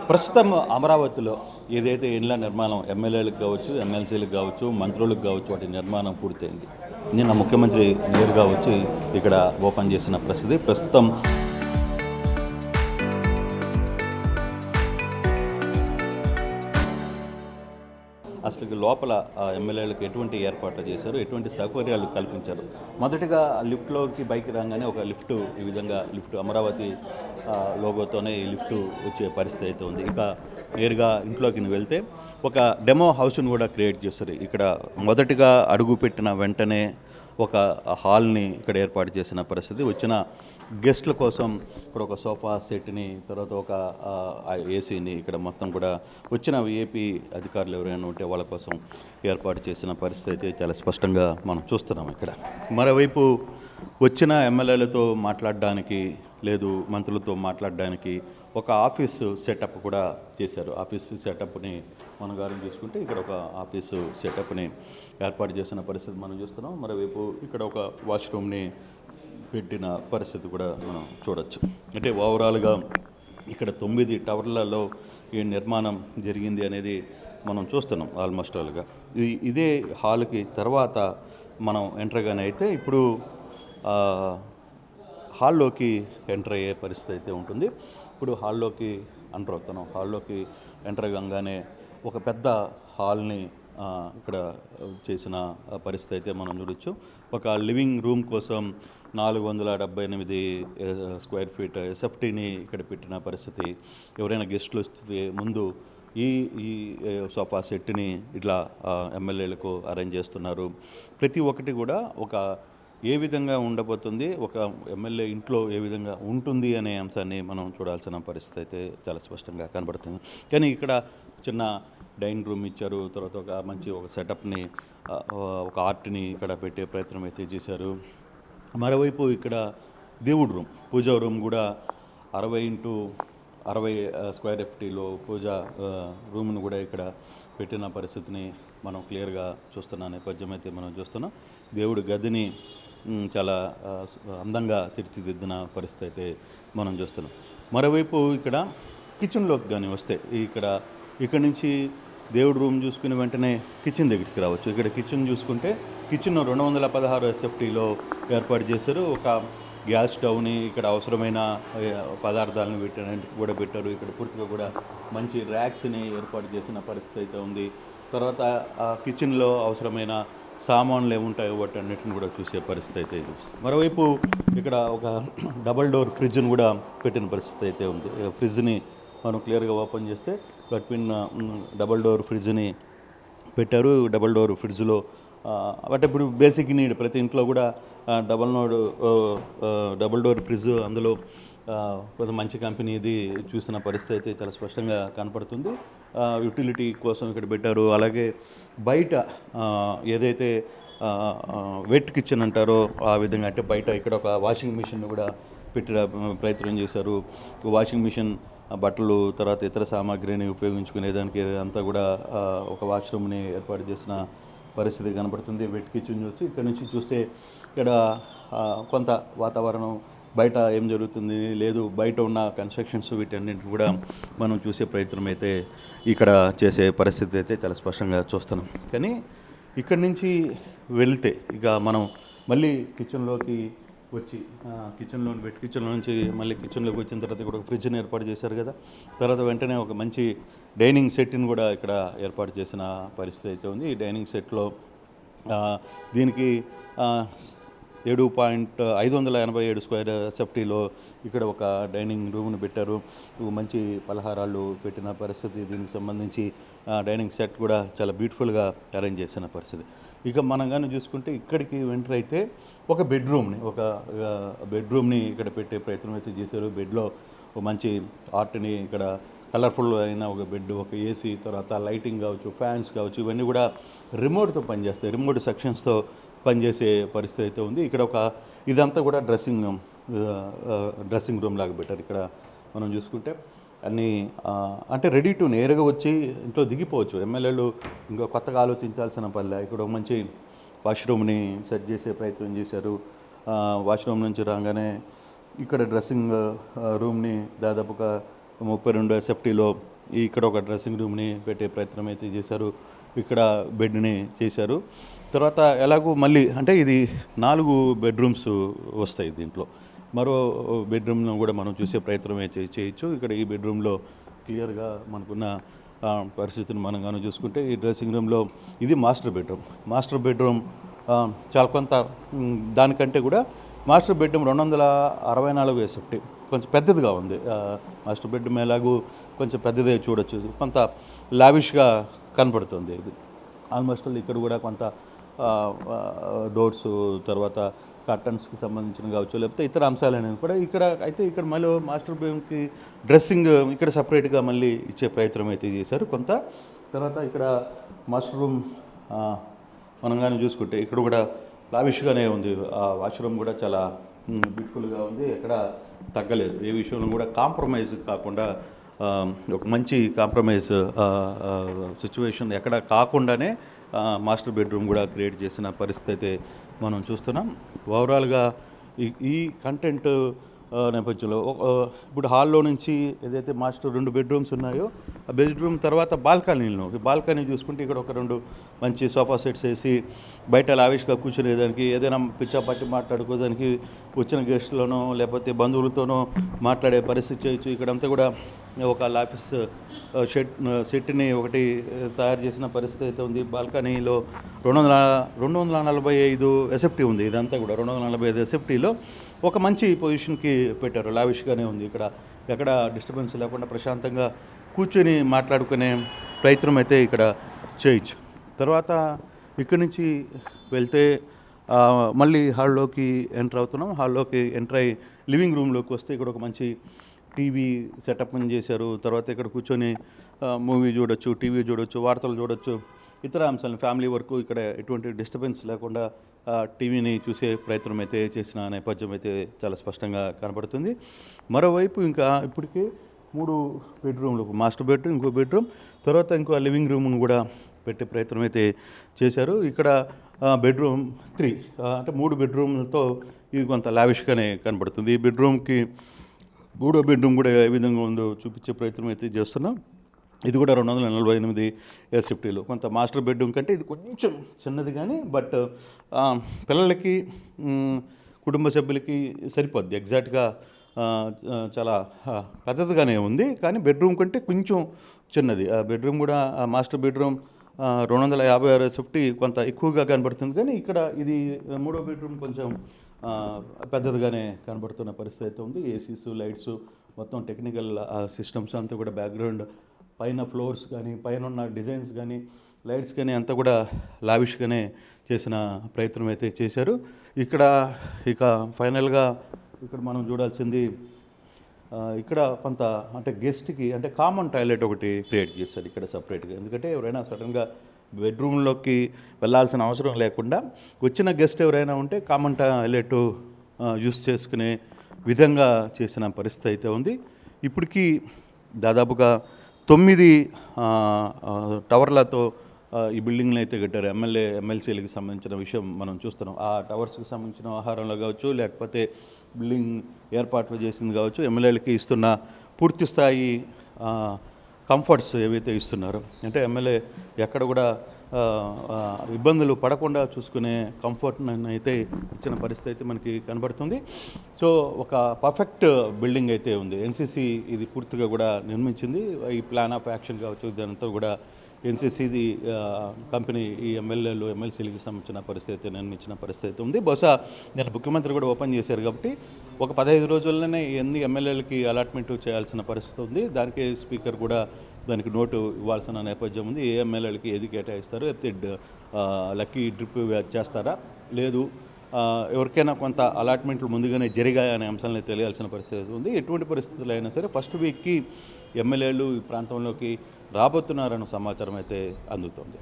ప్రస్తుతం అమరావతిలో ఏదైతే ఇండ్ల నిర్మాణం ఎమ్మెల్యేలకు కావచ్చు, ఎమ్మెల్సీలకు కావచ్చు, మంత్రులకు కావచ్చు, వాటి నిర్మాణం పూర్తయింది. నిన్న ముఖ్యమంత్రి నేరుగా వచ్చి ఇక్కడ ఓపెన్ చేసిన పరిస్థితి. ప్రస్తుతం అసలు లోపల ఎమ్మెల్యేలకు ఎటువంటి ఏర్పాట్లు చేశారు, ఎటువంటి సౌకర్యాలు కల్పించారు. మొదటిగా లిఫ్ట్లోకి బైక్ రాగానే ఒక లిఫ్ట్, ఈ విధంగా లిఫ్ట్ అమరావతి లోగోతోనే ఈ లిఫ్ట్ వచ్చే పరిస్థితి అయితే ఉంది. ఇక నేరుగా ఇంట్లోకి వెళ్తే ఒక డెమో హౌస్ను కూడా క్రియేట్ చేస్తారు. ఇక్కడ మొదటిగా అడుగుపెట్టిన వెంటనే ఒక హాల్ని ఇక్కడ ఏర్పాటు చేసిన పరిస్థితి. వచ్చిన గెస్ట్ల కోసం ఇక్కడ ఒక సోఫా సెట్ని, తర్వాత ఒక ఏసీని ఇక్కడ మొత్తం కూడా వచ్చిన ఏపీ అధికారులు ఎవరైనా ఉంటే వాళ్ళ కోసం ఏర్పాటు చేసిన పరిస్థితి అయితే చాలా స్పష్టంగా మనం చూస్తున్నాం. ఇక్కడ మరోవైపు వచ్చిన ఎమ్మెల్యేలతో మాట్లాడడానికి లేదు, మంత్రులతో మాట్లాడడానికి ఒక ఆఫీసు సెటప్ కూడా చేశారు. ఆఫీసు సెటప్ని మన గారిని తీసుకుంటే ఇక్కడ ఒక ఆఫీసు సెటప్ని ఏర్పాటు చేసిన పరిస్థితి మనం చూస్తున్నాం. మరోవైపు ఇక్కడ ఒక వాష్రూమ్ని పెట్టిన పరిస్థితి కూడా మనం చూడొచ్చు. అంటే ఓవరాల్గా ఇక్కడ 9 టవర్లలో ఈ నిర్మాణం జరిగింది అనేది మనం చూస్తున్నాం ఆల్మోస్ట్ ఆల్గా. ఇదే హాల్కి తర్వాత మనం ఎంటర్గానే అయితే ఇప్పుడు హాల్లోకి ఎంటర్ అయ్యే పరిస్థితి అయితే ఉంటుంది. ఇప్పుడు హాల్లోకి ఎంటర్ అవుతున్నాం. హాల్లోకి ఎంటర్ కాగానే ఒక పెద్ద హాల్ని ఇక్కడ చేసిన పరిస్థితి అయితే మనం చూడొచ్చు. ఒక లివింగ్ రూమ్ కోసం 478 స్క్వేర్ ఫీట్ ఎస్ఎఫ్టీని ఇక్కడ పెట్టిన పరిస్థితి. ఎవరైనా గెస్టులు వస్తే ముందు ఈ ఈ సోఫా సెట్ని ఇట్లా ఎమ్మెల్యేలకు అరేంజ్ చేస్తున్నారు. ప్రతి ఒక్కటి కూడా ఒక ఏ విధంగా ఉండబోతుంది, ఒక ఎమ్మెల్యే ఇంట్లో ఏ విధంగా ఉంటుంది అనే అంశాన్ని మనం చూడాల్సిన పరిస్థితి అయితే చాలా స్పష్టంగా కనబడుతుంది. కానీ ఇక్కడ చిన్న డైనింగ్ రూమ్ ఇచ్చారు. తర్వాత ఒక మంచి ఒక సెటప్ని, ఒక ఆర్ట్ని ఇక్కడ పెట్టే ప్రయత్నం అయితే చేశారు. మరోవైపు ఇక్కడ దేవుడు రూమ్, పూజా రూమ్ కూడా 60x60 స్క్వేర్ ఫీట్లో పూజా రూమ్ను కూడా ఇక్కడ పెట్టిన పరిస్థితిని మనం క్లియర్గా చూస్తున్న నేపథ్యం అయితే మనం చూస్తున్నాం. దేవుడి గదిని చాలా అందంగా తీర్చిదిద్దిన పరిస్థితి అయితే మనం చూస్తున్నాం. మరోవైపు ఇక్కడ కిచెన్లోకి కానీ వస్తే ఇక్కడ నుంచి దేవుడి రూమ్ చూసుకుని వెంటనే కిచెన్ దగ్గరికి రావచ్చు. ఇక్కడ కిచెన్ చూసుకుంటే కిచెన్ 216 ఎస్ఎఫ్టీలో ఏర్పాటు చేశారు. ఒక గ్యాస్ స్టవ్ని, ఇక్కడ అవసరమైన పదార్థాలను కూడా పెట్టారు. ఇక్కడ పూర్తిగా కూడా మంచి ర్యాక్స్ని ఏర్పాటు చేసిన పరిస్థితి అయితే ఉంది. తర్వాత కిచెన్లో అవసరమైన సామాన్లు ఏముంటాయో వాటి అన్నిటిని కూడా చూసే పరిస్థితి అయితే ఇది. మరోవైపు ఇక్కడ ఒక డబల్ డోర్ ఫ్రిడ్జ్ని కూడా పెట్టిన పరిస్థితి అయితే ఉంది. ఫ్రిడ్జ్ని మనం క్లియర్గా ఓపెన్ చేస్తే బిట్వీన్ డబల్ డోర్ ఫ్రిడ్జ్ని పెట్టారు. డబల్ డోర్ ఫ్రిడ్జ్లో అంటే ఇప్పుడు బేసిక్ నీడ్ ప్రతి ఇంట్లో కూడా డబల్ డోర్ ఫ్రిడ్జ్, అందులో కొంత మంచి కంపెనీ ఇది చూసిన పరిస్థితి అయితే చాలా స్పష్టంగా కనపడుతుంది. యూటిలిటీ కోసం ఇక్కడ పెట్టారు. అలాగే బయట ఏదైతే వెట్ కిచెన్ అంటారో ఆ విధంగా, అంటే బయట ఇక్కడ ఒక వాషింగ్ మిషన్ కూడా పెట్టిన ప్రయత్నం చేశారు. వాషింగ్ మిషన్, బట్టలు, తర్వాత ఇతర సామాగ్రిని ఉపయోగించుకునేదానికి అంతా కూడా ఒక వాష్రూమ్ని ఏర్పాటు చేసిన పరిస్థితి కనబడుతుంది. వెట్ కిచెన్ చూస్తే ఇక్కడ నుంచి చూస్తే ఇక్కడ కొంత వాతావరణం, బయట ఏం జరుగుతుంది లేదు, బయట ఉన్న కన్స్ట్రక్షన్స్ వీటన్నింటిని కూడా మనం చూసే ప్రయత్నం అయితే ఇక్కడ చేసే పరిస్థితి అయితే చాలా స్పష్టంగా చూస్తున్నాం. కానీ ఇక్కడి నుంచి వెళ్తే ఇక మనం మళ్ళీ కిచెన్లోకి వచ్చి వెట్ కిచెన్లో నుంచి మళ్ళీ కిచెన్లోకి వచ్చిన తర్వాత ఇక్కడ ఒక ఫ్రిడ్జ్ని ఏర్పాటు చేశారు కదా. తర్వాత వెంటనే ఒక మంచి డైనింగ్ సెట్ని కూడా ఇక్కడ ఏర్పాటు చేసిన పరిస్థితి అయితే ఉంది. ఈ డైనింగ్ సెట్లో దీనికి 587 స్క్వేర్ ఎస్ఎఫ్టీలో ఇక్కడ ఒక డైనింగ్ రూమ్ను పెట్టారు. మంచి పలహారాలు పెట్టిన పరిస్థితి. దీనికి సంబంధించి డైనింగ్ సెట్ కూడా చాలా బ్యూటిఫుల్గా అరేంజ్ చేసిన పరిస్థితి. ఇక మనం కానీ చూసుకుంటే ఇక్కడికి ఎంటర్ అయితే ఒక బెడ్రూమ్ని ఇక్కడ పెట్టే ప్రయత్నం అయితే చేశారు. బెడ్లో ఒక మంచి ఆర్ట్ని, ఇక్కడ కలర్ఫుల్ అయిన ఒక బెడ్, ఒక ఏసీ, తర్వాత లైటింగ్ కావచ్చు, ఫ్యాన్స్ కావచ్చు, ఇవన్నీ కూడా రిమోట్తో పనిచేస్తాయి. రిమోట్ సెక్షన్స్తో పనిచేసే పరిస్థితి అయితే ఉంది. ఇక్కడ ఇదంతా కూడా డ్రెస్సింగ్ రూమ్ లాగా పెట్టారు. ఇక్కడ మనం చూసుకుంటే అన్నీ అంటే రెడీ టు నేరుగా వచ్చి ఇంట్లో దిగిపోవచ్చు. ఎమ్మెల్యేలు ఇంకా కొత్తగా ఆలోచించాల్సిన పనిలే. ఇక్కడ ఒక మంచి వాష్రూమ్ని సెట్ చేసే ప్రయత్నం చేశారు. వాష్రూమ్ నుంచి రాగానే ఇక్కడ డ్రెస్సింగ్ రూమ్ని దాదాపుగా 32 ఎస్ఎఫ్టీలో ఇక్కడ ఒక డ్రెస్సింగ్ రూమ్ని పెట్టే ప్రయత్నం అయితే చేశారు, ఇక్కడ బెడ్ని చేశారు. తర్వాత ఎలాగో మళ్ళీ అంటే ఇది 4 బెడ్రూమ్స్ వస్తాయి దీంట్లో. మరో బెడ్రూమ్ను కూడా మనం చూసే ప్రయత్నం అయితే చేయొచ్చు. ఇక్కడ ఈ బెడ్రూమ్లో క్లియర్గా మనకున్న పరిస్థితిని మనం కానీ చూసుకుంటే ఈ డ్రెస్సింగ్ రూమ్లో ఇది మాస్టర్ బెడ్రూమ్ చాలా కొంత దానికంటే కూడా మాస్టర్ బెడ్రూమ్ 264 SFT కొంచెం పెద్దదిగా ఉంది. మాస్టర్ బెడ్రూమ్ ఎలాగూ కొంచెం పెద్దదే చూడొచ్చు, కొంత లావిష్గా కనపడుతుంది. ఇది ఆల్మోస్ట్ ఇక్కడ కూడా కొంత డోర్స్ తర్వాత కర్టన్స్కి సంబంధించిన కావచ్చు, లేకపోతే ఇతర అంశాలనేవి కూడా ఇక్కడ మళ్ళీ మాస్టర్ బెడ్రూమ్కి డ్రెస్సింగ్ ఇక్కడ సపరేట్గా మళ్ళీ ఇచ్చే ప్రయత్నం అయితే చేశారు కొంత. తర్వాత ఇక్కడ మాస్టర్ రూమ్ మనం కానీ చూసుకుంటే ఇక్కడ కూడా లావిష్గానే ఉంది. వాష్రూమ్ కూడా చాలా బ్యూటిఫుల్గా ఉంది, ఎక్కడ తగ్గలేదు. ఏ విషయంలో కూడా కాంప్రమైజ్ కాకుండా ఒక మంచి కాంప్రమైజ్ సిచ్యువేషన్ ఎక్కడ కాకుండానే మాస్టర్ బెడ్రూమ్ కూడా క్రియేట్ చేసిన పరిస్థితి అయితే మనం చూస్తున్నాం. ఓవరాల్గా ఈ కంటెంట్ నేపథ్యంలో ఇప్పుడు హాల్లో నుంచి ఏదైతే మాస్టర్ 2 బెడ్రూమ్స్ ఉన్నాయో ఆ బెడ్రూమ్ తర్వాత బాల్కనీ చూసుకుంటే ఇక్కడ ఒక 2 మంచి సోఫా సెట్స్ వేసి బయట లావిష్గా కూర్చునేదానికి, ఏదైనా పిచ్చాపట్టి మాట్లాడుకోవడానికి వచ్చిన గెస్టులనో లేకపోతే బంధువులతోనో మాట్లాడే పరిస్థితి చేయొచ్చు. ఇక్కడంతా కూడా ఒక ఆఫీస్ సెట్ని ఒకటి తయారు చేసిన పరిస్థితి అయితే ఉంది. బాల్కనీలో 245 SFT ఉంది. ఇదంతా కూడా 245 SFTలో ఒక మంచి పొజిషన్కి పెట్టారు. లావిష్గానే ఉంది. ఇక్కడ ఎక్కడ డిస్టర్బెన్స్ లేకుండా ప్రశాంతంగా కూర్చొని మాట్లాడుకునే ప్రయత్నం అయితే ఇక్కడ చేయొచ్చు. తర్వాత ఇక్కడి నుంచి వెళ్తే మళ్ళీ హాల్లోకి ఎంటర్ అవుతున్నాం. హాల్లోకి ఎంటర్ అయ్యి లివింగ్ రూమ్లోకి వస్తే ఇక్కడ ఒక మంచి టీవీ సెటప్ చేశారు. తర్వాత ఇక్కడ కూర్చొని మూవీ చూడొచ్చు, టీవీ చూడొచ్చు, వార్తలు చూడొచ్చు, ఇతర అంశాలను ఫ్యామిలీ వరకు ఇక్కడ ఎటువంటి డిస్టర్బెన్స్ లేకుండా టీవీని చూసే ప్రయత్నం అయితే చేసిన నేపథ్యం అయితే చాలా స్పష్టంగా కనబడుతుంది. మరోవైపు ఇంకా ఇప్పటికే 3 బెడ్రూమ్లు, మాస్టర్ బెడ్రూమ్, ఇంకో బెడ్రూమ్, తర్వాత ఇంకో లివింగ్ రూమ్ను కూడా పెట్టే ప్రయత్నం అయితే చేశారు. ఇక్కడ బెడ్రూమ్ 3 అంటే 3 బెడ్రూమ్లతో ఇది కొంత లావిష్గానే కనబడుతుంది. ఈ బెడ్రూమ్కి 3వ బెడ్రూమ్ కూడా ఏ విధంగా ఉందో చూపించే ప్రయత్నం అయితే చేస్తున్నాం. ఇది కూడా 248 SFTలో. కొంత మాస్టర్ బెడ్రూమ్ కంటే ఇది కొంచెం చిన్నది కానీ బట్ పిల్లలకి కుటుంబ సభ్యులకి సరిపోద్ది. ఎగ్జాక్ట్గా చాలా పెద్దదిగానే ఉంది కానీ బెడ్రూమ్ కంటే కొంచెం చిన్నది. ఆ బెడ్రూమ్ కూడా మాస్టర్ బెడ్రూమ్ 256 SFT కొంత ఎక్కువగా కనబడుతుంది కానీ ఇక్కడ ఇది 3వ బెడ్రూమ్ కొంచెం పెద్దదిగానే కనబడుతున్న పరిస్థితి అయితే ఉంది. ఏసీస్, లైట్స్, మొత్తం టెక్నికల్ సిస్టమ్స్ అంతా కూడా బ్యాక్గ్రౌండ్ పైన ఫ్లోర్స్ కానీ పైన ఉన్న డిజైన్స్ కానీ లైట్స్ కానీ అంతా కూడా లావిష్గానే చేసిన ప్రయత్నం అయితే చేశారు. ఇక ఫైనల్గా ఇక్కడ మనం చూడాల్సింది ఇక్కడ కొంత అంటే గెస్ట్కి అంటే కామన్ టాయిలెట్ ఒకటి క్రియేట్ చేశారు ఇక్కడ సపరేట్గా. ఎందుకంటే ఎవరైనా సడన్గా బెడ్రూమ్లోకి వెళ్ళాల్సిన అవసరం లేకుండా వచ్చిన గెస్ట్ ఎవరైనా ఉంటే కామన్ టాయిలెట్ యూస్ చేసుకునే విధంగా చేసిన పరిస్థితి అయితే ఉంది. ఇప్పటికీ దాదాపుగా 9 టవర్లతో ఈ బిల్డింగ్లు అయితే కట్టారు. ఎమ్మెల్సీలకు సంబంధించిన విషయం మనం చూస్తున్నాం. ఆ టవర్స్కి సంబంధించిన ఆహారంలో కావచ్చు, లేకపోతే బిల్డింగ్ ఏర్పాట్లు చేసింది కావచ్చు, ఎమ్మెల్యేలకి ఇస్తున్న పూర్తి స్థాయి కంఫర్ట్స్ ఏవైతే ఇస్తున్నారో అంటే ఎమ్మెల్యే ఎక్కడ కూడా ఇబ్బందులు పడకుండా చూసుకునే కంఫర్ట్ అయితే ఇచ్చిన పరిస్థితి అయితే మనకి కనబడుతుంది. సో ఒక పర్ఫెక్ట్ బిల్డింగ్ అయితే ఉంది. ఎన్సీసీ ఇది పూర్తిగా కూడా నిర్మించింది. ఈ ప్లాన్ ఆఫ్ యాక్షన్ కావచ్చు ఇదంతా కూడా ఎన్సీసీది కంపెనీ ఈ ఎమ్మెల్యేలు ఎమ్మెల్సీలకి సంబంధించిన పరిస్థితి నిర్మించిన పరిస్థితి ఉంది. బహుశా నేను ముఖ్యమంత్రి కూడా ఓపెన్ చేశారు కాబట్టి ఒక 15 రోజుల్లోనే ఎన్ని ఎమ్మెల్యేలకి అలాట్మెంట్ చేయాల్సిన పరిస్థితి ఉంది. దానికి స్పీకర్ కూడా దానికి నోటు ఇవ్వాల్సిన నేపథ్యం ఉంది. ఏ ఎమ్మెల్యేలకి ఏది కేటాయిస్తారు, లక్కీ డ్రిప్ చేస్తారా, లేదు ఎవరికైనా కొంత అలాట్మెంట్లు ముందుగానే జరిగాయనే అంశాలని తెలియాల్సిన పరిస్థితి ఉంది. ఎటువంటి పరిస్థితులు అయినా సరే ఫస్ట్ వీక్కి ఎమ్మెల్యేలు ఈ ప్రాంతంలోకి రాబోతున్నారన్న సమాచారం అయితే అందుతుంది.